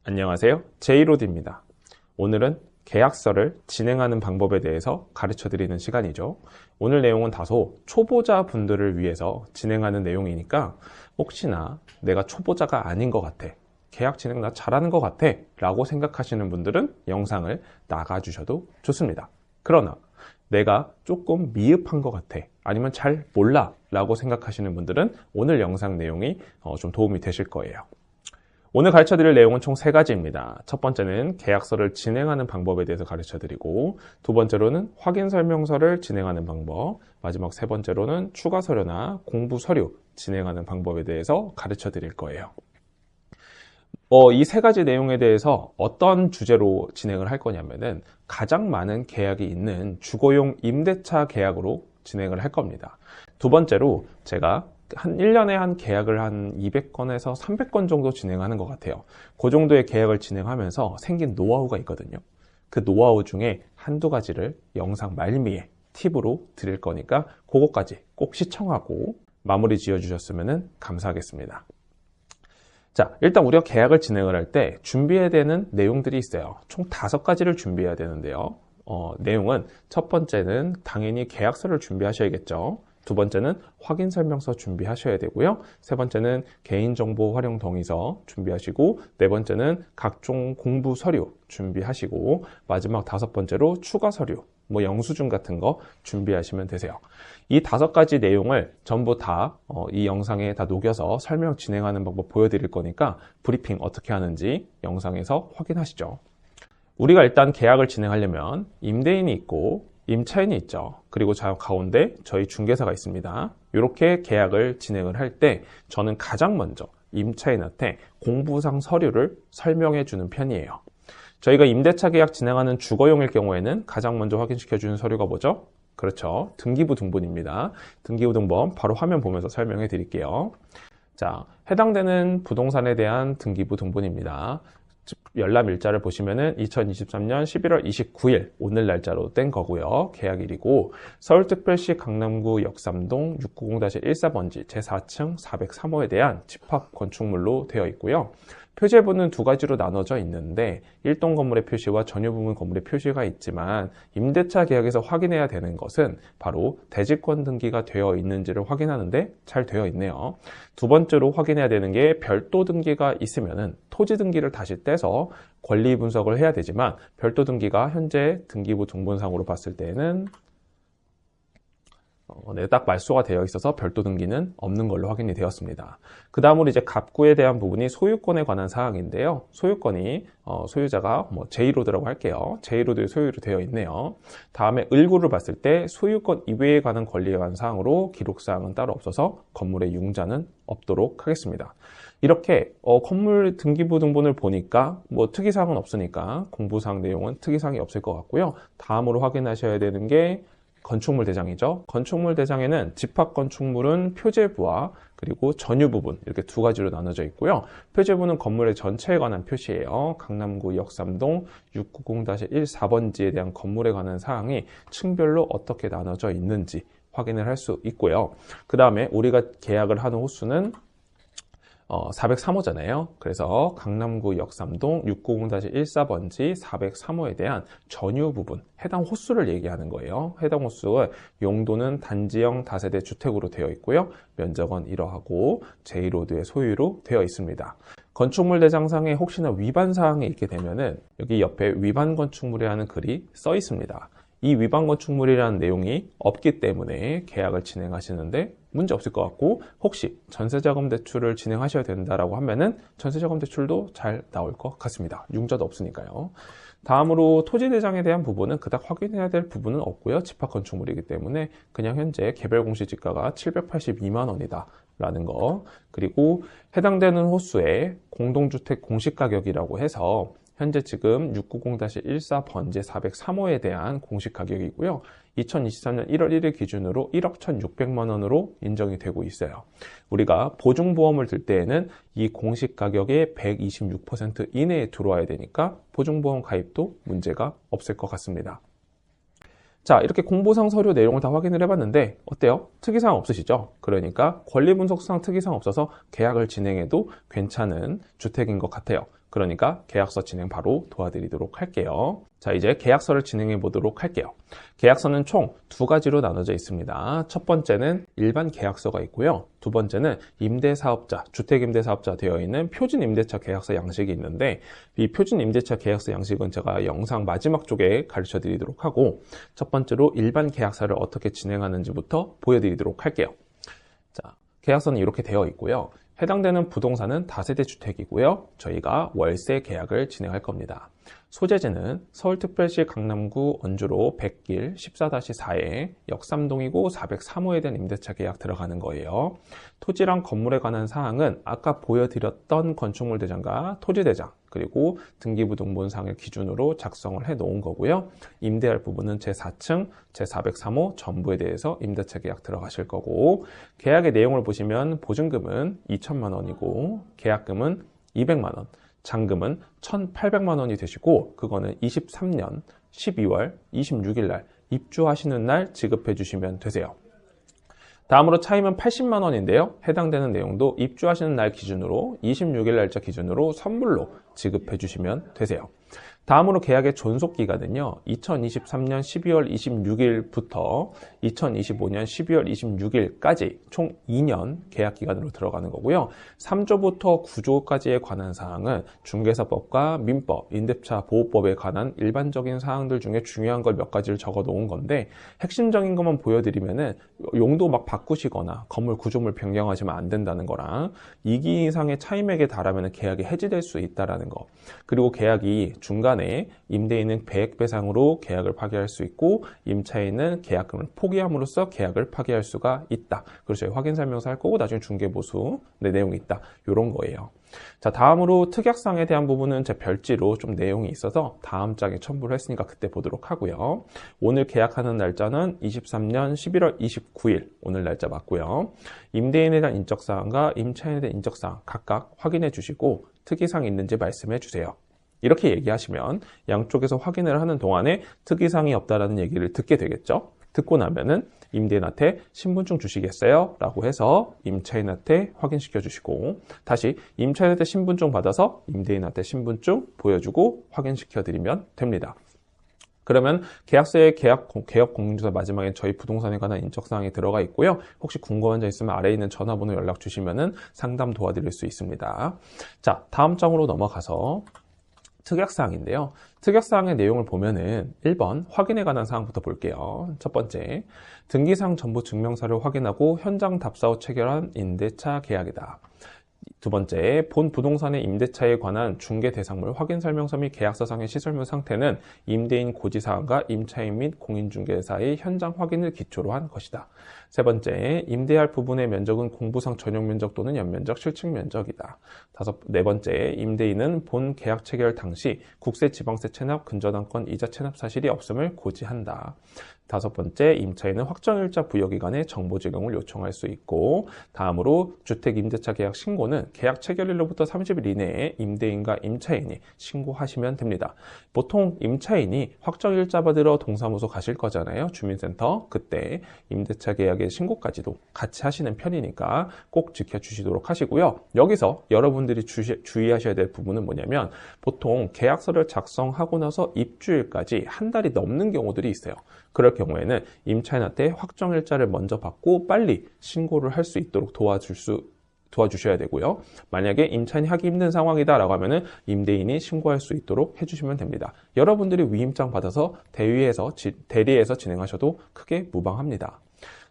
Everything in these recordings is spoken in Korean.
안녕하세요. 제이로드입니다. 오늘은 계약서를 진행하는 방법에 대해서 가르쳐 드리는 시간이죠. 오늘 내용은 다소 초보자 분들을 위해서 진행하는 내용이니까 혹시나 내가 초보자가 아닌 것 같아, 계약 진행 나 잘하는 것 같아 라고 생각하시는 분들은 영상을 나가주셔도 좋습니다. 그러나 내가 조금 미흡한 것 같아, 아니면 잘 몰라 라고 생각하시는 분들은 오늘 영상 내용이 좀 도움이 되실 거예요. 오늘 가르쳐드릴 내용은 총 3가지입니다. 첫 번째는 계약서를 진행하는 방법에 대해서 가르쳐드리고, 두 번째로는 확인 설명서를 진행하는 방법, 마지막 세 번째로는 추가 서류나 공부 서류 진행하는 방법에 대해서 가르쳐드릴 거예요. 이 3가지 내용에 대해서 어떤 주제로 진행을 할 거냐면은 가장 많은 계약이 있는 주거용 임대차 계약으로 진행을 할 겁니다. 두 번째로 제가 한 1년에 한 계약을 한 200건에서 300건 정도 진행하는 것 같아요. 그 정도의 계약을 진행하면서 생긴 노하우가 있거든요. 그 노하우 중에 한두 가지를 영상 말미에 팁으로 드릴 거니까 그것까지 꼭 시청하고 마무리 지어주셨으면 감사하겠습니다. 자, 일단 우리가 계약을 진행을 할 때 준비해야 되는 내용들이 있어요. 총 5가지를 준비해야 되는데요. 내용은 첫 번째는 당연히 계약서를 준비하셔야겠죠. 두 번째는 확인 설명서 준비하셔야 되고요. 세 번째는 개인정보 활용 동의서 준비하시고, 네 번째는 각종 공부 서류 준비하시고, 마지막 5번째로 추가 서류, 영수증 같은 거 준비하시면 되세요. 이 5가지 내용을 전부 다 이 영상에 다 녹여서 설명 진행하는 방법 보여드릴 거니까 브리핑 어떻게 하는지 영상에서 확인하시죠. 우리가 일단 계약을 진행하려면 임대인이 있고 임차인이 있죠. 그리고 가운데 저희 중개사가 있습니다. 이렇게 계약을 진행을 할 때 저는 가장 먼저 임차인한테 공부상 서류를 설명해 주는 편이에요. 저희가 임대차 계약 진행하는 주거용일 경우에는 가장 먼저 확인시켜 주는 서류가 뭐죠? 그렇죠. 등기부 등본입니다. 등기부 등본 바로 화면 보면서 설명해 드릴게요. 자, 해당되는 부동산에 대한 등기부 등본입니다. 열람 일자를 보시면은 2023년 11월 29일 오늘 날짜로 뗀 거고요. 계약일이고, 서울특별시 강남구 역삼동 690-14번지 제4층 403호에 대한 집합 건축물로 되어 있고요. 표제부는 2가지로 나눠져 있는데 1동 건물의 표시와 전유부분 건물의 표시가 있지만, 임대차 계약에서 확인해야 되는 것은 바로 대지권 등기가 되어 있는지를 확인하는데 잘 되어 있네요. 두 번째로 확인해야 되는 게 별도 등기가 있으면은 토지 등기를 다시 떼서 권리 분석을 해야 되지만, 별도 등기가 현재 등기부 등본상으로 봤을 때는 딱 말소가 되어 있어서 별도 등기는 없는 걸로 확인이 되었습니다. 그 다음으로 이제 갑구에 대한 부분이 소유권에 관한 사항인데요. 소유권이 소유자가 제이로드라고 할게요. 제이로드의 소유로 되어 있네요. 다음에 을구를 봤을 때 소유권 이외에 관한 권리에 관한 사항으로 기록사항은 따로 없어서 건물의 융자는 없도록 하겠습니다. 이렇게 건물 등기부 등본을 보니까 특이사항은 없으니까 공부사항 내용은 특이사항이 없을 것 같고요. 다음으로 확인하셔야 되는 게 건축물 대장이죠. 건축물 대장에는 집합 건축물은 표제부와 그리고 전유 부분, 이렇게 2가지로 나눠져 있고요. 표제부는 건물의 전체에 관한 표시예요. 강남구 역삼동 690-14번지에 대한 건물에 관한 사항이 층별로 어떻게 나눠져 있는지 확인을 할 수 있고요. 그 다음에 우리가 계약을 하는 호수는 403호잖아요. 그래서 강남구 역삼동 690-14번지 403호에 대한 전유 부분, 해당 호수를 얘기하는 거예요. 해당 호수의 용도는 단지형 다세대 주택으로 되어 있고요. 면적은 이러하고 제이로드의 소유로 되어 있습니다. 건축물 대장상에 혹시나 위반 사항이 있게 되면은 여기 옆에 위반 건축물이라는 글이 써 있습니다. 이 위반 건축물이라는 내용이 없기 때문에 계약을 진행하시는데 문제 없을 것 같고, 혹시 전세자금 대출을 진행하셔야 된다라고 하면은 전세자금 대출도 잘 나올 것 같습니다. 융자도 없으니까요. 다음으로 토지 대장에 대한 부분은 그닥 확인해야 될 부분은 없고요. 집합 건축물이기 때문에 그냥 현재 개별 공시지가가 782만 원이다 라는 거, 그리고 해당되는 호수의 공동주택 공시가격이라고 해서 현재 지금 690-14번지 403호에 대한 공시가격이고요. 2023년 1월 1일 기준으로 1억 1,600만 원으로 인정이 되고 있어요. 우리가 보증보험을 들 때에는 이 공시가격의 126% 이내에 들어와야 되니까 보증보험 가입도 문제가 없을 것 같습니다. 자, 이렇게 공보상 서류 내용을 다 확인을 해봤는데 어때요? 특이사항 없으시죠? 그러니까 권리분석상 특이사항 없어서 계약을 진행해도 괜찮은 주택인 것 같아요. 그러니까 계약서 진행 바로 도와드리도록 할게요. 자, 이제 계약서를 진행해 보도록 할게요. 계약서는 총 두 가지로 나눠져 있습니다. 첫 번째는 일반 계약서가 있고요. 두 번째는 임대사업자, 주택임대사업자 되어 있는 표준임대차 계약서 양식이 있는데, 이 표준임대차 계약서 양식은 제가 영상 마지막 쪽에 가르쳐 드리도록 하고, 첫 번째로 일반 계약서를 어떻게 진행하는지부터 보여드리도록 할게요. 자, 계약서는 이렇게 되어 있고요. 해당되는 부동산은 다세대 주택이고요. 저희가 월세 계약을 진행할 겁니다. 소재지는 서울특별시 강남구 원주로 100길 14-4에 역삼동이고 403호에 대한 임대차 계약 들어가는 거예요. 토지랑 건물에 관한 사항은 아까 보여드렸던 건축물 대장과 토지 대장 그리고 등기부등본상을 기준으로 작성을 해 놓은 거고요. 임대할 부분은 제4층, 제403호 전부에 대해서 임대차 계약 들어가실 거고, 계약의 내용을 보시면 보증금은 2천만 원이고 계약금은 200만 원, 잔금은 1,800만 원이 되시고, 그거는 23년 12월 26일 날 입주하시는 날 지급해 주시면 되세요. 다음으로 차임은 80만 원인데요. 해당되는 내용도 입주하시는 날 기준으로 26일 날짜 기준으로 선물로 지급해 주시면 되세요. 다음으로 계약의 존속기간은요. 2023년 12월 26일부터 2025년 12월 26일까지 총 2년 계약기간으로 들어가는 거고요. 3조부터 9조까지에 관한 사항은 중개사법과 민법, 임대차 보호법에 관한 일반적인 사항들 중에 중요한 걸 몇 가지를 적어 놓은 건데, 핵심적인 것만 보여드리면은 용도 막 바꾸시거나 건물 구조물 변경하시면 안 된다는 거랑 2기 이상의 차임액에 달하면 계약이 해지될 수 있다라는 거, 그리고 계약이 중간에 임대인은 배액배상으로 계약을 파기할 수 있고 임차인은 계약금을 포기함으로써 계약을 파기할 수가 있다. 그래서 저희 확인 설명서 할 거고 나중에 중개보수 내용이 있다. 이런 거예요. 자, 다음으로 특약사항에 대한 부분은 제 별지로 좀 내용이 있어서 다음 장에 첨부를 했으니까 그때 보도록 하고요. 오늘 계약하는 날짜는 23년 11월 29일 오늘 날짜 맞고요. 임대인에 대한 인적사항과 임차인에 대한 인적사항 각각 확인해 주시고 특이사항이 있는지 말씀해 주세요. 이렇게 얘기하시면 양쪽에서 확인을 하는 동안에 특이사항이 없다라는 얘기를 듣게 되겠죠. 듣고 나면은 임대인한테 신분증 주시겠어요? 라고 해서 임차인한테 확인시켜 주시고, 다시 임차인한테 신분증 받아서 임대인한테 신분증 보여주고 확인시켜 드리면 됩니다. 그러면 계약서의 개업 공인조사 마지막에 저희 부동산에 관한 인적사항이 들어가 있고요. 혹시 궁금한 점 있으면 아래에 있는 전화번호 연락 주시면은 상담 도와드릴 수 있습니다. 자, 다음 장으로 넘어가서 특약사항인데요. 특약사항의 내용을 보면은 1번 확인에 관한 사항부터 볼게요. 첫 번째, 등기상 전부 증명서를 확인하고 현장 답사 후 체결한 임대차 계약이다. 두 번째, 본 부동산의 임대차에 관한 중개 대상물 확인 설명서 및 계약서상의 시설물 상태는 임대인 고지사항과 임차인 및 공인중개사의 현장 확인을 기초로 한 것이다. 세 번째, 임대할 부분의 면적은 공부상 전용 면적 또는 연면적, 실측 면적이다. 네 번째, 임대인은 본 계약 체결 당시 국세, 지방세 체납, 근저당권, 이자 체납 사실이 없음을 고지한다. 다섯 번째, 임차인은 확정일자 부여기간에 정보 제공을 요청할 수 있고, 다음으로 주택임대차 계약 신고는 계약 체결일로부터 30일 이내에 임대인과 임차인이 신고하시면 됩니다. 보통 임차인이 확정일자 받으러 동사무소 가실 거잖아요. 주민센터. 그때 임대차 계약의 신고까지도 같이 하시는 편이니까 꼭 지켜주시도록 하시고요. 여기서 여러분들이 주의하셔야 될 부분은 뭐냐면, 보통 계약서를 작성하고 나서 입주일까지 한 달이 넘는 경우들이 있어요. 그럴 경우에는 임차인한테 확정일자를 먼저 받고 빨리 신고를 할 수 있도록 도와주셔야 되고요. 만약에 임차인이 하기 힘든 상황이다라고 하면은 임대인이 신고할 수 있도록 해주시면 됩니다. 여러분들이 위임장 받아서 대리해서 진행하셔도 크게 무방합니다.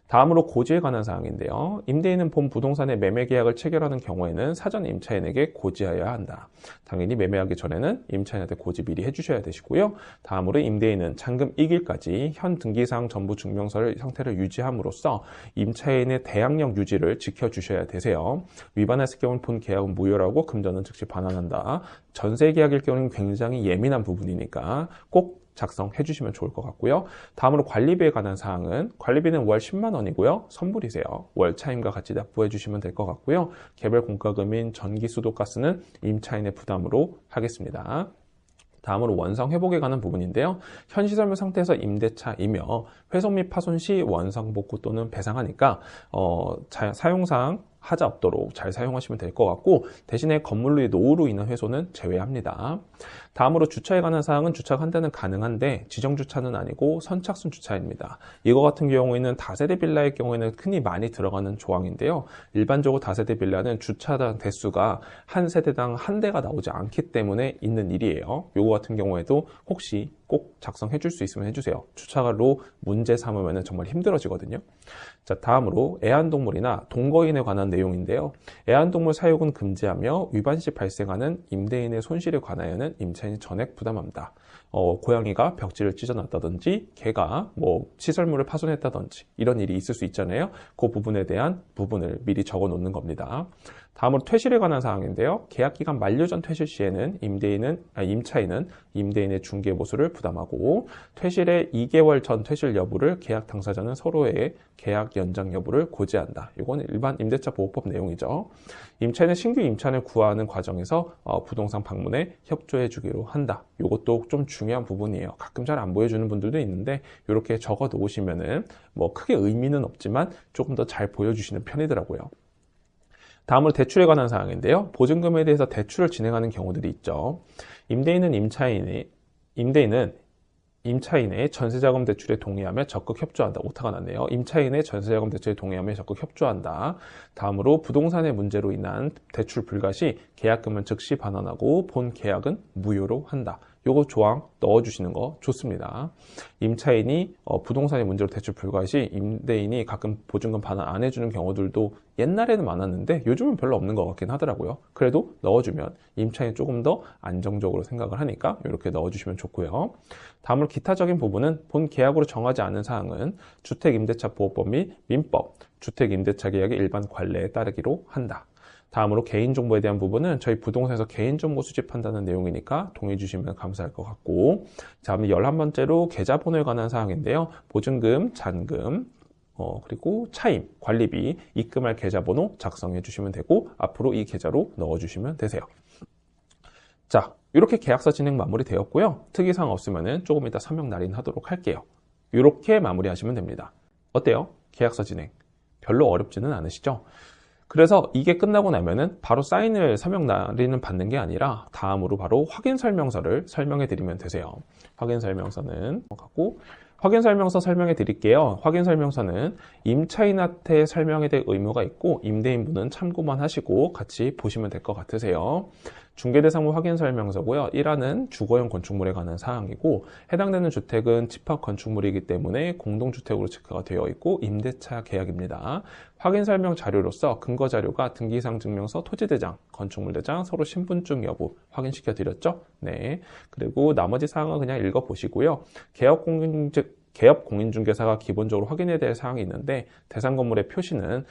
다음으로 고지에 관한 사항인데요. 임대인은 본 부동산의 매매 계약을 체결하는 경우에는 사전 임차인에게 고지하여야 한다. 당연히 매매하기 전에는 임차인한테 고지 미리 해주셔야 되시고요. 다음으로 임대인은 잔금 2일까지 현 등기사항 전부 증명서를 상태를 유지함으로써 임차인의 대항력 유지를 지켜주셔야 되세요. 위반했을 경우는 본 계약은 무효라고 금전은 즉시 반환한다. 전세 계약일 경우는 굉장히 예민한 부분이니까 꼭 작성해 주시면 좋을 것 같고요. 다음으로 관리비에 관한 사항은 관리비는 월 10만 원이고요. 선불이세요. 월 차임과 같이 납부해 주시면 될 것 같고요. 개별 공과금인 전기, 수도, 가스는 임차인의 부담으로 하겠습니다. 다음으로 원상 회복에 관한 부분인데요. 현 시설물 상태에서 임대차이며 훼손 및 파손 시 원상 복구 또는 배상하니까 사용상 하자 없도록 잘 사용하시면 될 것 같고, 대신에 건물의 노후로 인한 훼손은 제외합니다. 다음으로 주차에 관한 사항은 주차가 한 대는 가능한데 지정 주차는 아니고 선착순 주차입니다. 이거 같은 경우에는 다세대 빌라의 경우에는 흔히 많이 들어가는 조항인데요. 일반적으로 다세대 빌라는 주차장 대수가 한 세대당 한 대가 나오지 않기 때문에 있는 일이에요. 요거 같은 경우에도 혹시 꼭 작성해 줄 수 있으면 해주세요. 주차로 문제 삼으면 정말 힘들어지거든요. 자, 다음으로 애완동물이나 동거인에 관한 내용인데요. 애완동물 사육은 금지하며 위반 시 발생하는 임대인의 손실에 관하여는 임차인이 전액 부담합니다. 고양이가 벽지를 찢어놨다든지 개가 시설물을 파손했다든지 이런 일이 있을 수 있잖아요. 그 부분에 대한 부분을 미리 적어 놓는 겁니다. 다음으로 퇴실에 관한 사항인데요. 계약기간 만료 전 퇴실 시에는 임차인은 임대인의 중개보수를 부담하고, 퇴실의 2개월 전 퇴실 여부를 계약 당사자는 서로의 계약 연장 여부를 고지한다. 이건 일반 임대차 보호법 내용이죠. 임차인은 신규 임차인을 구하는 과정에서 부동산 방문에 협조해 주기로 한다. 이것도 좀 중요한 부분이에요. 가끔 잘 안 보여주는 분들도 있는데 이렇게 적어 놓으시면은 크게 의미는 없지만 조금 더 잘 보여주시는 편이더라고요. 다음으로 대출에 관한 사항인데요. 보증금에 대해서 대출을 진행하는 경우들이 있죠. 임대인은 임차인의 전세자금 대출에 동의하며 적극 협조한다. 오타가 났네요. 임차인의 전세자금 대출에 동의하며 적극 협조한다. 다음으로 부동산의 문제로 인한 대출 불가 시 계약금은 즉시 반환하고 본 계약은 무효로 한다. 요거 조항 넣어주시는 거 좋습니다. 임차인이 부동산의 문제로 대출 불가 시 임대인이 가끔 보증금 반환 안 해주는 경우들도 옛날에는 많았는데 요즘은 별로 없는 것 같긴 하더라고요. 그래도 넣어주면 임차인이 조금 더 안정적으로 생각을 하니까 이렇게 넣어주시면 좋고요. 다음으로 기타적인 부분은 본 계약으로 정하지 않은 사항은 주택임대차보호법 및 민법, 주택임대차 계약의 일반 관례에 따르기로 한다. 다음으로 개인정보에 대한 부분은 저희 부동산에서 개인정보 수집한다는 내용이니까 동의해 주시면 감사할 것 같고, 다음에 11번째로 계좌번호에 관한 사항인데요. 보증금, 잔금, 그리고 차임, 관리비, 입금할 계좌번호 작성해 주시면 되고, 앞으로 이 계좌로 넣어 주시면 되세요. 자, 이렇게 계약서 진행 마무리 되었고요. 특이사항 없으면 조금 이따 서명 날인하도록 할게요. 이렇게 마무리하시면 됩니다. 어때요? 계약서 진행 별로 어렵지는 않으시죠? 그래서 이게 끝나고 나면은 바로 사인을 서명 날인은 받는 게 아니라 다음으로 바로 확인 설명서를 설명해 드리면 되세요. 확인 설명서는 확인 설명서 설명해 드릴게요. 확인 설명서는 임차인한테 설명해야 될 의무가 있고 임대인분은 참고만 하시고 같이 보시면 될 것 같으세요. 중개대상무 확인 설명서고요. 1화는 주거용 건축물에 관한 사항이고, 해당되는 주택은 집합 건축물이기 때문에 공동주택으로 체크가 되어 있고 임대차 계약입니다. 확인 설명 자료로서 근거 자료가 등기이상 증명서, 토지대장, 건축물대장, 서로 신분증 여부 확인시켜 드렸죠? 네. 그리고 나머지 사항은 그냥 읽어보시고요. 개업 공인중개사가 기본적으로 확인해야 될 사항이 있는데, 대상 건물의 표시는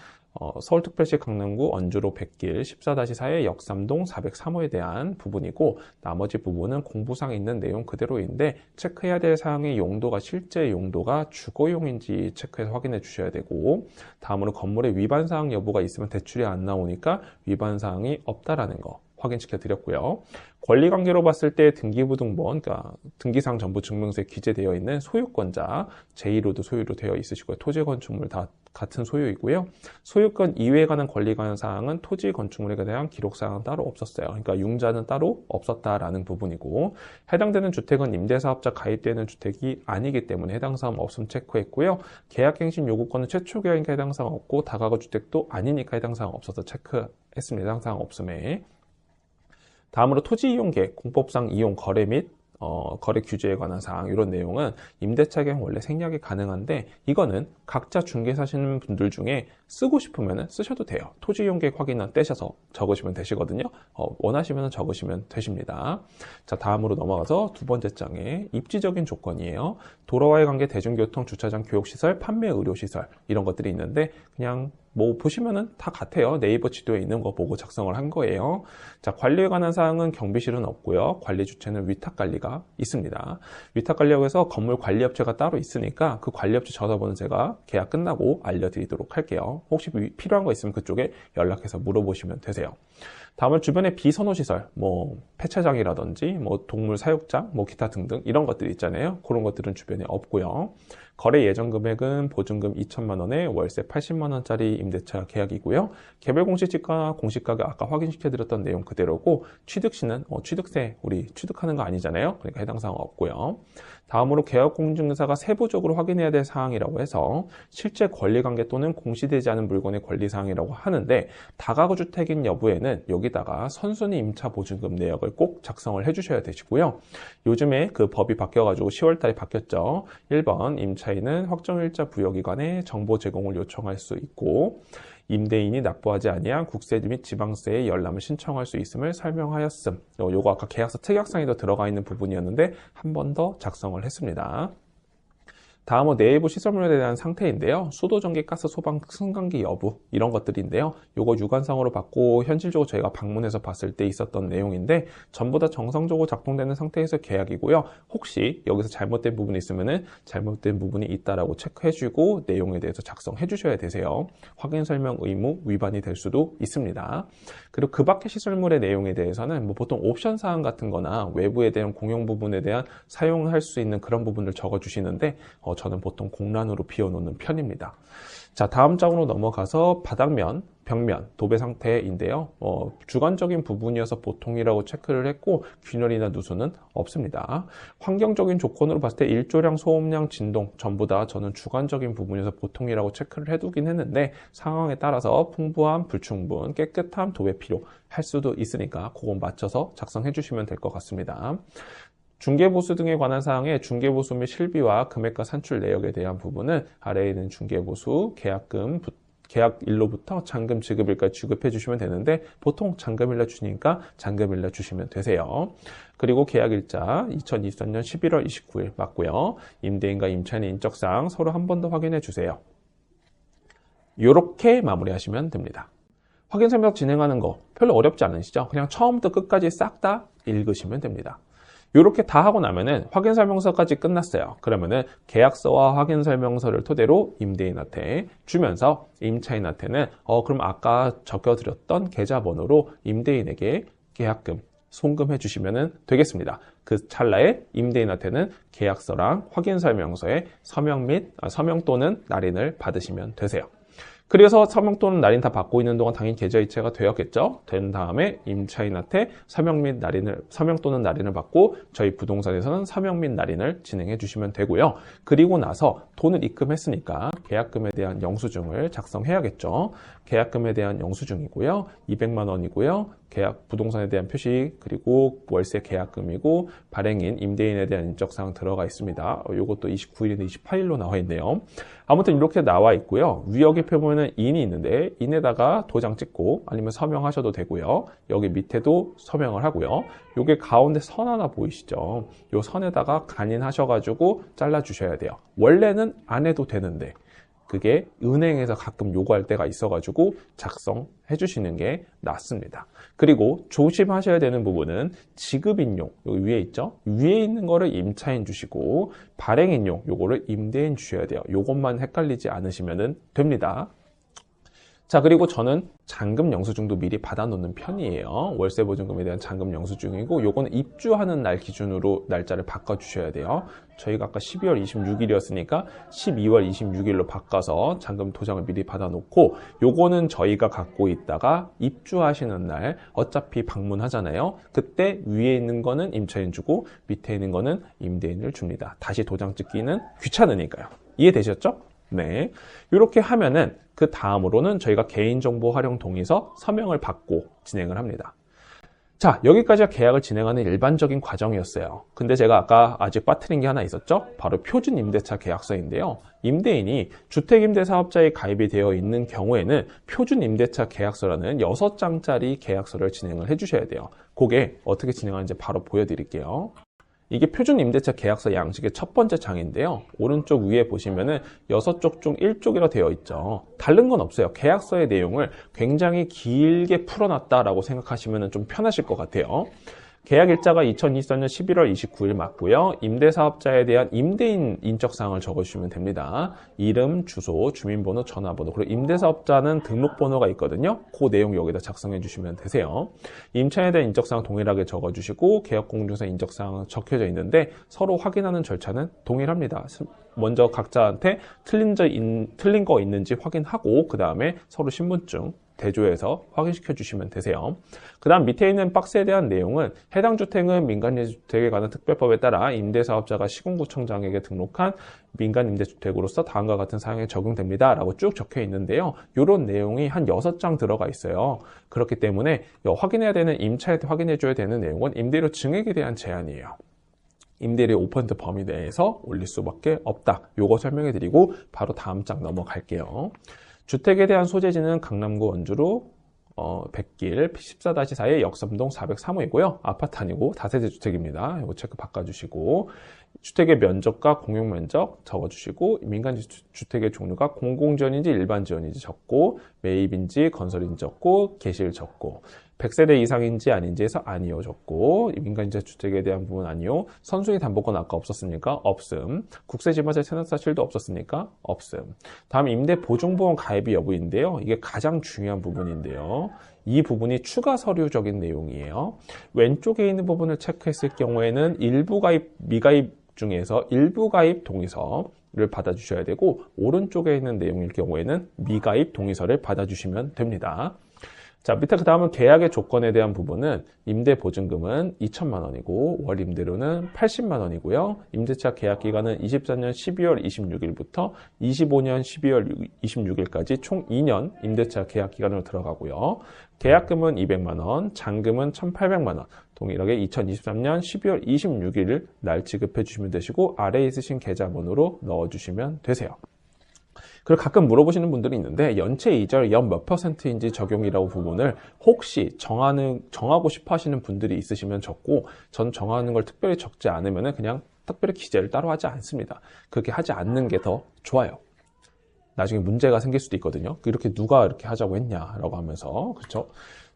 서울특별시 강남구 언주로 100길 14-4의 역삼동 403호에 대한 부분이고, 나머지 부분은 공부상에 있는 내용 그대로인데 체크해야 될 사항의 용도가 실제 용도가 주거용인지 체크해서 확인해 주셔야 되고, 다음으로 건물의 위반사항 여부가 있으면 대출이 안 나오니까 위반사항이 없다라는 거 확인시켜 드렸고요. 권리관계로 봤을 때 등기부등본, 그러니까 등기상 전부 증명서에 기재되어 있는 소유권자, 제1호도 소유로 되어 있으시고요. 토지 건축물 다 같은 소유이고요. 소유권 이외에 관한 권리 관한 사항은 토지 건축물에 대한 기록 사항은 따로 없었어요. 그러니까 융자는 따로 없었다라는 부분이고, 해당되는 주택은 임대사업자 가입되는 주택이 아니기 때문에 해당 사항 없음 체크했고요. 계약갱신 요구권은 최초 계약이니까 해당 사항 없고, 다가구 주택도 아니니까 해당 사항 없어서 체크했습니다. 해당 사항 없음에. 다음으로 토지 이용 계획, 공법상 이용 거래 및 거래 규제에 관한 사항, 이런 내용은 임대차 계약 원래 생략이 가능한데 이거는 각자 중개사 하시는 분들 중에 쓰고 싶으면 쓰셔도 돼요. 토지 이용 계획 확인은 떼셔서 적으시면 되시거든요. 원하시면 적으시면 되십니다. 자, 다음으로 넘어가서 두 번째 장에 입지적인 조건이에요. 도로와의 관계, 대중교통, 주차장, 교육시설, 판매 의료시설, 이런 것들이 있는데 그냥 보시면은 다 같아요. 네이버 지도에 있는 거 보고 작성을 한 거예요. 자, 관리에 관한 사항은 경비실은 없고요. 관리 주체는 위탁관리가 있습니다. 위탁관리라고 해서 건물 관리업체가 따로 있으니까 그 관리업체 전화번호 제가 계약 끝나고 알려드리도록 할게요. 혹시 필요한 거 있으면 그쪽에 연락해서 물어보시면 되세요. 다음은 주변의 비선호시설, 폐차장이라든지 동물 사육장, 기타 등등 이런 것들이 있잖아요. 그런 것들은 주변에 없고요. 거래 예정 금액은 보증금 2천만 원에 월세 80만 원짜리 임대차 계약이고요. 개별 공시지가 공시가격 아까 확인시켜드렸던 내용 그대로고 취득시는 취득세 우리 취득하는 거 아니잖아요. 그러니까 해당 사항 없고요. 다음으로 계약공증사가 세부적으로 확인해야 될 사항이라고 해서 실제 권리관계 또는 공시되지 않은 물건의 권리사항이라고 하는데 다가구주택인 여부에는 여기다가 선순위 임차 보증금 내역을 꼭 작성을 해주셔야 되시고요. 요즘에 그 법이 바뀌어가지고 10월 달에 바뀌었죠. 1번 임차인은 확정일자 부여기관에 정보 제공을 요청할 수 있고 임대인이 납부하지 아니한 국세 및 지방세의 열람을 신청할 수 있음을 설명하였음. 요거 아까 계약서 특약상에도 들어가 있는 부분이었는데 한 번 더 작성을 했습니다. 다음은 내부 시설물에 대한 상태인데요. 수도, 전기, 가스, 소방, 승강기 여부 이런 것들인데요. 요거 유관상으로 받고 현실적으로 저희가 방문해서 봤을 때 있었던 내용인데 전부 다 정상적으로 작동되는 상태에서 계약이고요. 혹시 여기서 잘못된 부분이 있으면은 잘못된 부분이 있다라고 체크해주고 내용에 대해서 작성해 주셔야 되세요. 확인 설명 의무 위반이 될 수도 있습니다. 그리고 그 밖의 시설물의 내용에 대해서는 뭐 보통 옵션 사항 같은 거나 외부에 대한 공용 부분에 대한 사용할 수 있는 그런 부분을 적어 주시는데 저는 보통 공란으로 비워놓는 편입니다. 자, 다음 장으로 넘어가서 바닥면, 벽면, 도배 상태인데요. 주관적인 부분이어서 보통이라고 체크를 했고 균열이나 누수는 없습니다. 환경적인 조건으로 봤을 때 일조량, 소음량, 진동 전부 다 저는 주관적인 부분이어서 보통이라고 체크를 해두긴 했는데 상황에 따라서 풍부함, 불충분, 깨끗함, 도배 필요 할 수도 있으니까 그건 맞춰서 작성해 주시면 될 것 같습니다. 중개보수 등에 관한 사항에 중개보수 및 실비와 금액과 산출 내역에 대한 부분은 아래에 있는 중개보수, 계약일로부터 잔금 지급일까지 지급해 주시면 되는데 보통 잔금일로 주니까 잔금일로 주시면 되세요. 그리고 계약일자 2023년 11월 29일 맞고요. 임대인과 임차인의 인적사항 서로 한 번 더 확인해 주세요. 이렇게 마무리하시면 됩니다. 확인 설명 진행하는 거 별로 어렵지 않으시죠? 그냥 처음부터 끝까지 싹 다 읽으시면 됩니다. 이렇게 다 하고 나면은 확인설명서까지 끝났어요. 그러면은 계약서와 확인설명서를 토대로 임대인한테 주면서 임차인한테는 그럼 아까 적어드렸던 계좌번호로 임대인에게 계약금 송금해 주시면 되겠습니다. 그 찰나에 임대인한테는 계약서랑 확인설명서에 서명 또는 날인을 받으시면 되세요. 그래서 서명 또는 날인 다 받고 있는 동안 당연히 계좌 이체가 되었겠죠. 된 다음에 임차인한테 서명 또는 날인을 받고 저희 부동산에서는 서명 및 날인을 진행해 주시면 되고요. 그리고 나서 돈을 입금했으니까 계약금에 대한 영수증을 작성해야겠죠. 계약금에 대한 영수증이고요. 200만 원이고요. 계약 부동산에 대한 표시 그리고 월세 계약금이고 발행인 임대인에 대한 인적사항 들어가 있습니다. 이것도 29일인데 28일로 나와 있네요. 아무튼 이렇게 나와 있고요. 위역의 표면에는 인이 있는데 인에다가 도장 찍고 아니면 서명하셔도 되고요. 여기 밑에도 서명을 하고요. 요게 가운데 선 하나 보이시죠? 요 선에다가 간인하셔가지고 잘라주셔야 돼요. 원래는 안 해도 되는데 그게 은행에서 가끔 요구할 때가 있어가지고 작성해 주시는 게 낫습니다. 그리고 조심하셔야 되는 부분은 지급인용, 여기 위에 있죠? 위에 있는 거를 임차인 주시고 발행인용, 요거를 임대인 주셔야 돼요. 요것만 헷갈리지 않으시면 됩니다. 자, 그리고 저는 잔금 영수증도 미리 받아놓는 편이에요. 월세 보증금에 대한 잔금 영수증이고 요거는 입주하는 날 기준으로 날짜를 바꿔주셔야 돼요. 저희가 아까 12월 26일이었으니까 12월 26일로 바꿔서 잔금 도장을 미리 받아놓고 요거는 저희가 갖고 있다가 입주하시는 날 어차피 방문하잖아요. 그때 위에 있는 거는 임차인 주고 밑에 있는 거는 임대인을 줍니다. 다시 도장 찍기는 귀찮으니까요. 이해되셨죠? 네. 이렇게 하면은 그 다음으로는 저희가 개인정보 활용 동의서 서명을 받고 진행을 합니다. 자, 여기까지가 계약을 진행하는 일반적인 과정이었어요. 근데 제가 아까 아직 빠뜨린 게 하나 있었죠? 바로 표준 임대차 계약서인데요. 임대인이 주택임대사업자에 가입이 되어 있는 경우에는 표준 임대차 계약서라는 6장짜리 계약서를 진행을 해주셔야 돼요. 그게 어떻게 진행하는지 바로 보여드릴게요. 이게 표준 임대차 계약서 양식의 첫 번째 장인데요. 오른쪽 위에 보시면은 6쪽 중 1쪽이라 되어 있죠. 다른 건 없어요. 계약서의 내용을 굉장히 길게 풀어놨다라고 생각하시면 좀 편하실 것 같아요. 계약 일자가 2024년 11월 29일 맞고요. 임대사업자에 대한 임대인 인적사항을 적어주시면 됩니다. 이름, 주소, 주민번호, 전화번호, 그리고 임대사업자는 등록번호가 있거든요. 그 내용 여기다 작성해 주시면 되세요. 임차인에 대한 인적사항 동일하게 적어주시고 계약공증서 인적사항 적혀져 있는데 서로 확인하는 절차는 동일합니다. 먼저 각자한테 틀린 거 있는지 확인하고 그 다음에 서로 신분증 대조해서 확인시켜 주시면 되세요. 그 다음 밑에 있는 박스에 대한 내용은 해당 주택은 민간임대주택에 관한 특별법에 따라 임대사업자가 시군구청장에게 등록한 민간임대주택으로서 다음과 같은 사항에 적용됩니다 라고 쭉 적혀 있는데요. 이런 내용이 한 6장 들어가 있어요. 그렇기 때문에 확인해야 되는 임차에 확인해 줘야 되는 내용은 임대료 증액에 대한 제한이에요. 임대료 5% 범위 내에서 올릴 수밖에 없다. 요거 설명해 드리고 바로 다음 장 넘어갈게요. 주택에 대한 소재지는 강남구 원주로 백길 14-4의 역삼동 403호이고요. 아파트 아니고 다세대 주택입니다. 이거 체크 바꿔주시고 주택의 면적과 공용 면적 적어주시고 민간주택의 종류가 공공지원인지 일반지원인지 적고 매입인지 건설인지 적고 개시를 적고 100세대 이상인지 아닌지에서 아니요 적고 민간임대주택에 대한 부분 아니요 선순위 담보권 아까 없었습니까? 없음. 국세지마세 체납사실도 없었습니까? 없음. 다음 임대보증보험 가입이 여부인데요. 이게 가장 중요한 부분인데요. 이 부분이 추가 서류적인 내용이에요. 왼쪽에 있는 부분을 체크했을 경우에는 일부 가입, 미가입 중에서 일부 가입 동의서를 받아주셔야 되고 오른쪽에 있는 내용일 경우에는 미가입 동의서를 받아주시면 됩니다. 자, 밑에 그 다음은 계약의 조건에 대한 부분은 임대보증금은 2천만 원이고 월 임대료는 80만 원이고요. 임대차 계약기간은 24년 12월 26일부터 25년 12월 26일까지 총 2년 임대차 계약기간으로 들어가고요. 계약금은 200만 원, 잔금은 1,800만 원, 동일하게 2023년 12월 26일 날 지급해 주시면 되시고 아래에 있으신 계좌번호로 넣어주시면 되세요. 그리고 가끔 물어보시는 분들이 있는데 연체 이자율 연 몇 %인지 적용이라고 부분을 혹시 정하고 싶어 하시는 분들이 있으시면 적고 전 정하는 걸 특별히 적지 않으면 그냥 특별히 기재를 따로 하지 않습니다. 그렇게 하지 않는 게 더 좋아요. 나중에 문제가 생길 수도 있거든요. 이렇게 누가 이렇게 하자고 했냐라고 하면서 그렇죠?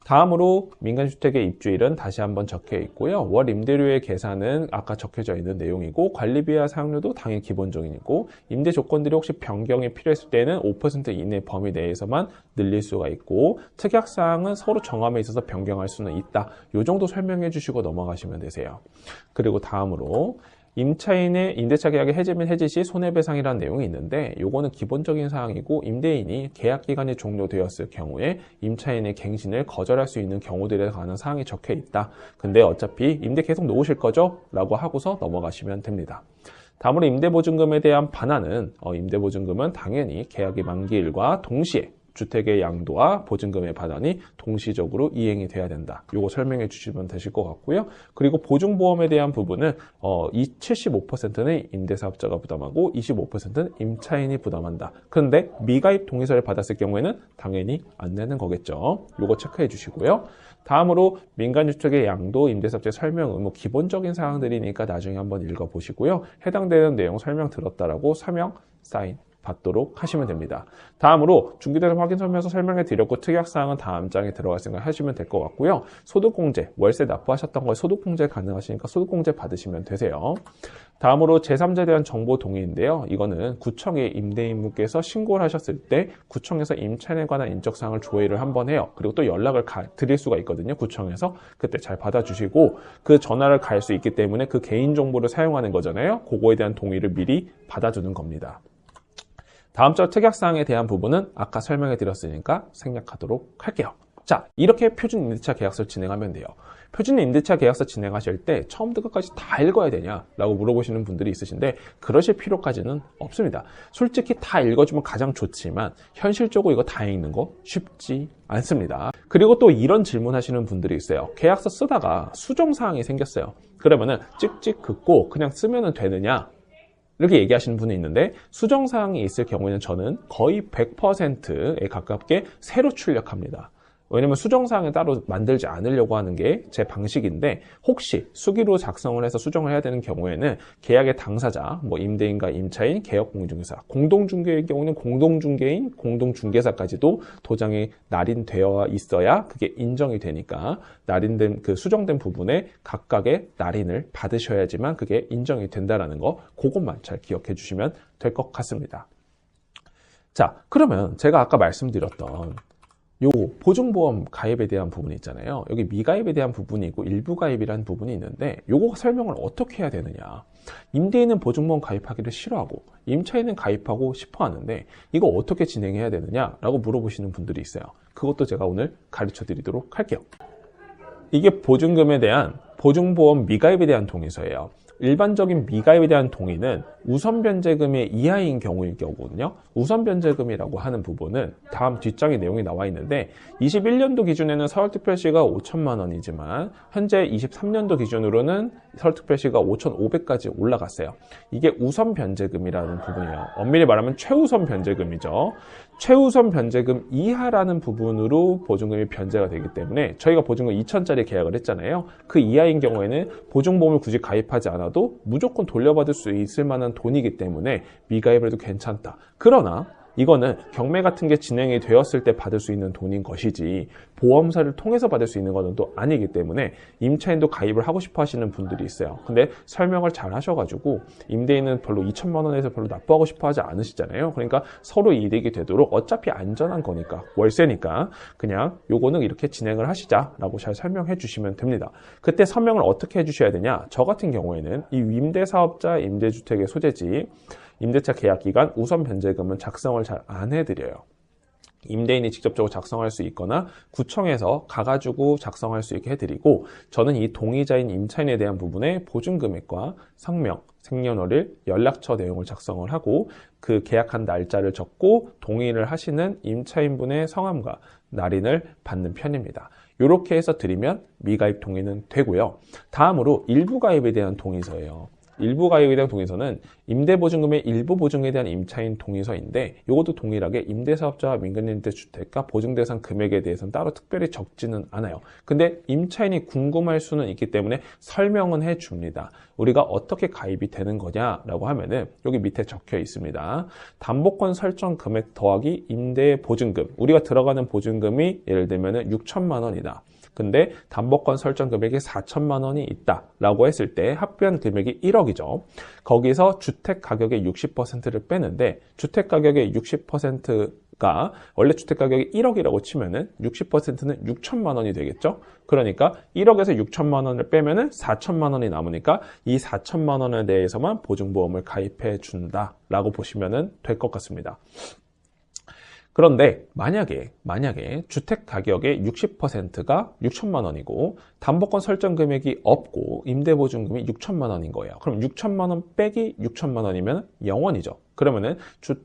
다음으로 민간주택의 입주일은 다시 한번 적혀 있고요. 월 임대료의 계산은 아까 적혀져 있는 내용이고 관리비와 사용료도 당연히 기본적이고 임대 조건들이 혹시 변경이 필요했을 때는 5% 이내 범위 내에서만 늘릴 수가 있고 특약사항은 서로 정함에 있어서 변경할 수는 있다. 이 정도 설명해 주시고 넘어가시면 되세요. 그리고 다음으로 임차인의 임대차 계약의 해지 및 해지 시 손해배상이라는 내용이 있는데 요거는 기본적인 사항이고 임대인이 계약기간이 종료되었을 경우에 임차인의 갱신을 거절할 수 있는 경우들에 관한 사항이 적혀 있다. 근데 어차피 임대 계속 놓으실 거죠? 라고 하고서 넘어가시면 됩니다. 다음으로 임대보증금에 대한 반환은 임대보증금은 당연히 계약의 만기일과 동시에 주택의 양도와 보증금의 반환이 동시적으로 이행이 돼야 된다. 이거 설명해 주시면 되실 것 같고요. 그리고 보증보험에 대한 부분은 75%는 임대사업자가 부담하고 25%는 임차인이 부담한다. 그런데 미가입 동의서를 받았을 경우에는 당연히 안 내는 거겠죠. 이거 체크해 주시고요. 다음으로 민간주택의 양도, 임대사업자의 설명 의무 기본적인 사항들이니까 나중에 한번 읽어보시고요. 해당되는 내용 설명 들었다라고 서명, 사인 받도록 하시면 됩니다. 다음으로 중개대상 확인 서면서 설명해 드렸고 특약사항은 다음 장에 들어갔으니까 하시면 될 것 같고요. 소득공제, 월세 납부하셨던 거에 소득공제 가능하시니까 소득공제 받으시면 되세요. 다음으로 제3자에 대한 정보 동의인데요. 이거는 구청에 임대인분께서 신고를 하셨을 때 구청에서 임차인에 관한 인적사항을 조회를 한번 해요. 그리고 또 연락을 드릴 수가 있거든요. 구청에서. 그때 잘 받아주시고 그 전화를 갈 수 있기 때문에 그 개인정보를 사용하는 거잖아요. 그거에 대한 동의를 미리 받아주는 겁니다. 다음 절 특약사항에 대한 부분은 아까 설명해 드렸으니까 생략하도록 할게요. 자, 이렇게 표준 임대차 계약서를 진행하면 돼요. 표준 임대차 계약서 진행하실 때 처음부터 끝까지 다 읽어야 되냐라고 물어보시는 분들이 있으신데 그러실 필요까지는 없습니다. 솔직히 다 읽어주면 가장 좋지만 현실적으로 이거 다 읽는 거 쉽지 않습니다. 그리고 또 이런 질문하시는 분들이 있어요. 계약서 쓰다가 수정사항이 생겼어요. 그러면은 찍찍 긋고 그냥 쓰면 되느냐? 이렇게 얘기하시는 분이 있는데 수정사항이 있을 경우에는 저는 거의 100%에 가깝게 새로 출력합니다. 왜냐면 수정사항을 따로 만들지 않으려고 하는 게 제 방식인데, 혹시 수기로 작성을 해서 수정을 해야 되는 경우에는 계약의 당사자, 뭐 임대인과 임차인, 계약공인중개사, 공동중개의 경우는 공동중개인, 공동중개사까지도 도장이 날인되어 있어야 그게 인정이 되니까 날인된 그 수정된 부분에 각각의 날인을 받으셔야지만 그게 인정이 된다라는 거, 그것만 잘 기억해 주시면 될 것 같습니다. 자, 그러면 제가 아까 말씀드렸던 요 보증보험 가입에 대한 부분이 있잖아요. 여기 미가입에 대한 부분이 있고 일부 가입이라는 부분이 있는데, 요거 설명을 어떻게 해야 되느냐. 임대인은 보증보험 가입하기를 싫어하고 임차인은 가입하고 싶어 하는데 이거 어떻게 진행해야 되느냐라고 물어보시는 분들이 있어요. 그것도 제가 오늘 가르쳐 드리도록 할게요. 이게 보증금에 대한 보증보험 미가입에 대한 동의서예요. 일반적인 미가입에 대한 동의는 우선 변제금의 이하인 경우일 경우거든요. 우선 변제금이라고 하는 부분은 다음 뒷장에 내용이 나와 있는데, 21년도 기준에는 서울특별시가 5천만 원이지만 현재 23년도 기준으로는 서울특별시가 5,500까지 올라갔어요. 이게 우선 변제금이라는 부분이에요. 엄밀히 말하면 최우선 변제금이죠. 최우선 변제금 이하라는 부분으로 보증금이 변제가 되기 때문에, 저희가 보증금 2천짜리 계약을 했잖아요. 그 이하인 경우에는 보증보험을 굳이 가입하지 않아도 무조건 돌려받을 수 있을 만한 돈이기 때문에 미가입을 해도 괜찮다. 그러나 이거는 경매 같은 게 진행이 되었을 때 받을 수 있는 돈인 것이지 보험사를 통해서 받을 수 있는 것은 또 아니기 때문에 임차인도 가입을 하고 싶어 하시는 분들이 있어요. 근데 설명을 잘 하셔가지고 임대인은 별로 2천만 원에서 별로 납부하고 싶어 하지 않으시잖아요. 그러니까 서로 이득이 되도록 어차피 안전한 거니까, 월세니까 그냥 요거는 이렇게 진행을 하시자라고 잘 설명해 주시면 됩니다. 그때 설명을 어떻게 해주셔야 되냐. 저 같은 경우에는 이 임대사업자 임대주택의 소재지 임대차 계약기간 우선 변제금은 작성을 잘 안 해드려요. 임대인이 직접적으로 작성할 수 있거나 구청에서 가가지고 작성할 수 있게 해드리고, 저는 이 동의자인 임차인에 대한 부분에 보증금액과 성명, 생년월일, 연락처 내용을 작성을 하고 그 계약한 날짜를 적고 동의를 하시는 임차인분의 성함과 날인을 받는 편입니다. 이렇게 해서 드리면 미가입 동의는 되고요. 다음으로 일부 가입에 대한 동의서예요. 일부 가입에 대한 동의서는 임대보증금의 일부 보증에 대한 임차인 동의서인데, 이것도 동일하게 임대사업자와 민간임대주택과 보증대상 금액에 대해서는 따로 특별히 적지는 않아요. 근데 임차인이 궁금할 수는 있기 때문에 설명은 해줍니다. 우리가 어떻게 가입이 되는 거냐라고 하면은 여기 밑에 적혀 있습니다. 담보권 설정 금액 더하기 임대보증금. 우리가 들어가는 보증금이 예를 들면은 6천만 원이다. 근데 담보권 설정 금액이 4천만 원이 있다라고 했을 때 합의한 금액이 1억이죠. 거기서 주택 가격의 60%를 빼는데, 주택 가격의 60%가 원래 주택 가격이 1억이라고 치면은 60%는 6천만 원이 되겠죠. 그러니까 1억에서 6천만 원을 빼면은 4천만 원이 남으니까 이 4천만 원에 대해서만 보증보험을 가입해 준다라고 보시면은 될 것 같습니다. 그런데 만약에 주택 가격의 60%가 6천만 원이고 담보권 설정 금액이 없고 임대보증금이 6천만 원인 거예요. 그럼 6천만 원 빼기 6천만 원이면 0원이죠. 그러면은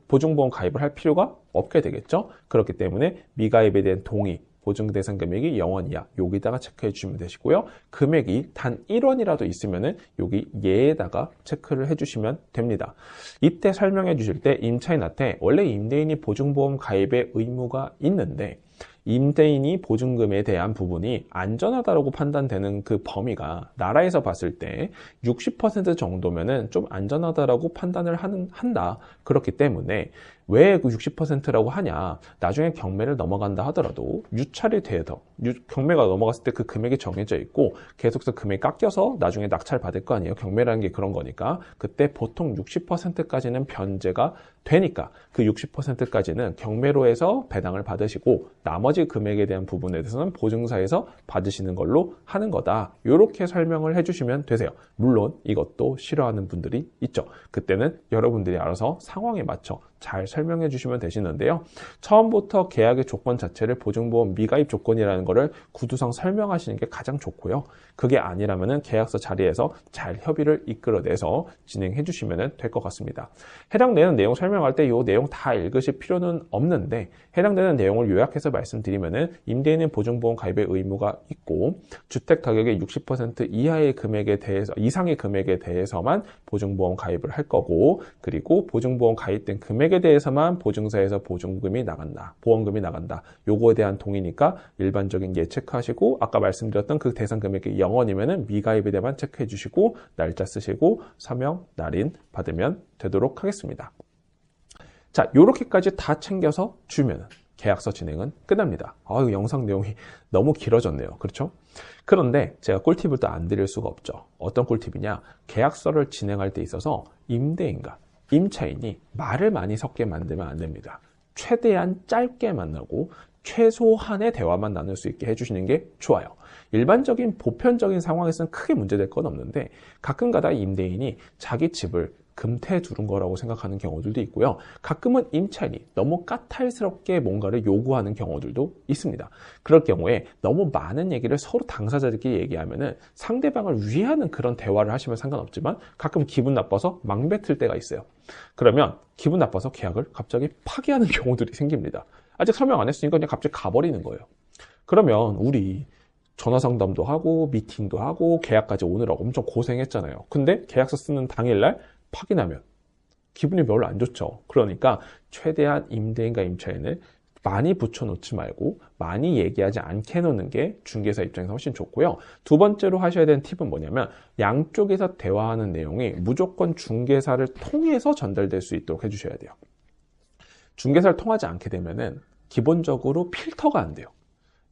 보증보험 가입을 할 필요가 없게 되겠죠. 그렇기 때문에 미가입에 대한 동의, 보증 대상 금액이 0원 이하, 여기다가 체크해 주시면 되시고요. 금액이 단 1원이라도 있으면은 여기 예에다가 체크를 해 주시면 됩니다. 이때 설명해 주실 때 임차인한테 원래 임대인이 보증보험 가입의 의무가 있는데, 임대인이 보증금에 대한 부분이 안전하다고 판단되는 그 범위가 나라에서 봤을 때 60% 정도면은 좀 안전하다라고 판단을 한다. 그렇기 때문에 왜 그 60%라고 하냐. 나중에 경매를 넘어간다 하더라도 유찰이 돼서 경매가 넘어갔을 때 그 금액이 정해져 있고 계속해서 금액이 깎여서 나중에 낙찰 받을 거 아니에요. 경매라는 게 그런 거니까. 그때 보통 60%까지는 변제가 되니까 그 60%까지는 경매로 해서 배당을 받으시고 나머지 금액에 대한 부분에 대해서는 보증사에서 받으시는 걸로 하는 거다. 이렇게 설명을 해주시면 되세요. 물론 이것도 싫어하는 분들이 있죠. 그때는 여러분들이 알아서 상황에 맞춰 잘 설명해 주시면 되시는데요. 처음부터 계약의 조건 자체를 보증보험 미가입 조건이라는 거를 구두상 설명하시는 게 가장 좋고요. 그게 아니라면은 계약서 자리에서 잘 협의를 이끌어내서 진행해 주시면 될 것 같습니다. 해당되는 내용 설명할 때 이 내용 다 읽으실 필요는 없는데, 해당되는 내용을 요약해서 말씀드리면은 임대인은 보증보험 가입의 의무가 있고 주택 가격의 60% 이하의 금액에 대해서, 이상의 금액에 대해서만 보증보험 가입을 할 거고, 그리고 보증보험 가입된 금액에 금액에 대해서만 보증서에서 보증금이 나간다, 보험금이 나간다. 요거에 대한 동의니까 일반적인 예 체크하시고, 아까 말씀드렸던 그 대상 금액이 0원이면은 미가입에 대해만 체크해 주시고 날짜 쓰시고 서명, 날인 받으면 되도록 하겠습니다. 자, 요렇게까지 다 챙겨서 주면은 계약서 진행은 끝납니다. 아유, 영상 내용이 너무 길어졌네요. 그렇죠? 그런데 제가 꿀팁을 또 안 드릴 수가 없죠. 어떤 꿀팁이냐? 계약서를 진행할 때 있어서 임대인과 임차인이 말을 많이 섞게 만들면 안 됩니다. 최대한 짧게 만나고 최소한의 대화만 나눌 수 있게 해주시는 게 좋아요. 일반적인 보편적인 상황에서는 크게 문제될 건 없는데 가끔가다 임대인이 자기 집을 금태 두른 거라고 생각하는 경우들도 있고요. 가끔은 임차인이 너무 까탈스럽게 뭔가를 요구하는 경우들도 있습니다. 그럴 경우에 너무 많은 얘기를 서로 당사자들끼리 얘기하면은 상대방을 위하는 그런 대화를 하시면 상관없지만 가끔 기분 나빠서 막 뱉을 때가 있어요. 그러면 기분 나빠서 계약을 갑자기 파기하는 경우들이 생깁니다. 아직 설명 안 했으니까 그냥 갑자기 가버리는 거예요. 그러면 우리 전화 상담도 하고 미팅도 하고 계약까지 오느라고 엄청 고생했잖아요. 근데 계약서 쓰는 당일날 파기나면 기분이 별로 안 좋죠. 그러니까 최대한 임대인과 임차인을 많이 붙여놓지 말고 많이 얘기하지 않게 해놓는 게 중개사 입장에서 훨씬 좋고요. 두 번째로 하셔야 되는 팁은 뭐냐면 양쪽에서 대화하는 내용이 무조건 중개사를 통해서 전달될 수 있도록 해주셔야 돼요. 중개사를 통하지 않게 되면은 기본적으로 필터가 안 돼요.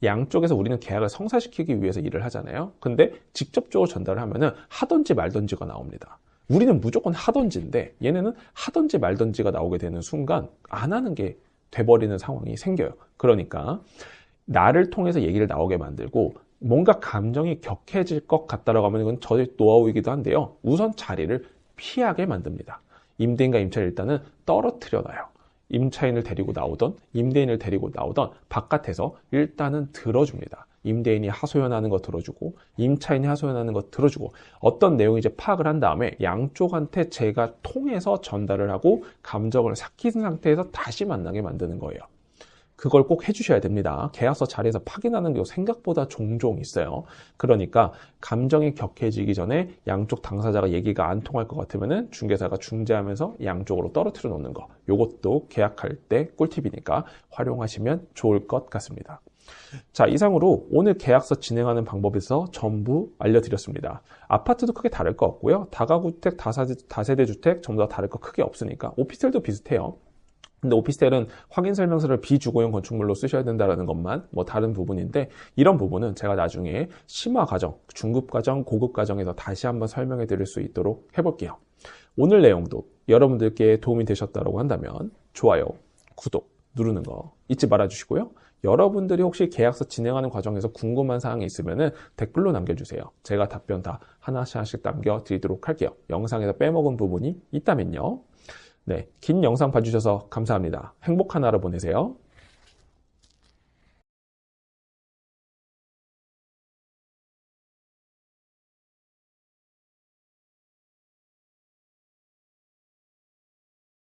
양쪽에서 우리는 계약을 성사시키기 위해서 일을 하잖아요. 근데 직접적으로 전달을 하면은 하던지 말던지가 나옵니다. 우리는 무조건 하던지인데 얘네는 하던지 말던지가 나오게 되는 순간 안 하는 게 돼버리는 상황이 생겨요. 그러니까 나를 통해서 얘기를 나오게 만들고 뭔가 감정이 격해질 것 같다라고 하면 이건 저의 노하우이기도 한데요. 우선 자리를 피하게 만듭니다. 임대인과 임차인을 일단은 떨어뜨려 놔요. 임차인을 데리고 나오던 임대인을 데리고 나오던 바깥에서 일단은 들어줍니다. 임대인이 하소연하는 거 들어주고 임차인이 하소연하는 거 들어주고 어떤 내용인지 파악을 한 다음에 양쪽한테 제가 통해서 전달을 하고 감정을 삭힌 상태에서 다시 만나게 만드는 거예요. 그걸 꼭 해주셔야 됩니다. 계약서 자리에서 파기나는 경우 생각보다 종종 있어요. 그러니까 감정이 격해지기 전에 양쪽 당사자가 얘기가 안 통할 것 같으면은 중개사가 중재하면서 양쪽으로 떨어뜨려 놓는 거. 요것도 계약할 때 꿀팁이니까 활용하시면 좋을 것 같습니다. 자, 이상으로 오늘 계약서 진행하는 방법에서 전부 알려드렸습니다. 아파트도 크게 다를 거 없고요. 다가구주택, 다세대 주택 전부 다 다를 거 크게 없으니까 오피스텔도 비슷해요. 근데 오피스텔은 확인 설명서를 비주거용 건축물로 쓰셔야 된다는 것만 뭐 다른 부분인데 이런 부분은 제가 나중에 심화 과정, 중급 과정, 고급 과정에서 다시 한번 설명해 드릴 수 있도록 해볼게요. 오늘 내용도 여러분들께 도움이 되셨다고 한다면 좋아요, 구독 누르는 거 잊지 말아 주시고요. 여러분들이 혹시 계약서 진행하는 과정에서 궁금한 사항이 있으면 댓글로 남겨주세요. 제가 답변 다 하나씩 남겨드리도록 할게요. 영상에서 빼먹은 부분이 있다면요. 네, 긴 영상 봐주셔서 감사합니다. 행복한 하루 보내세요.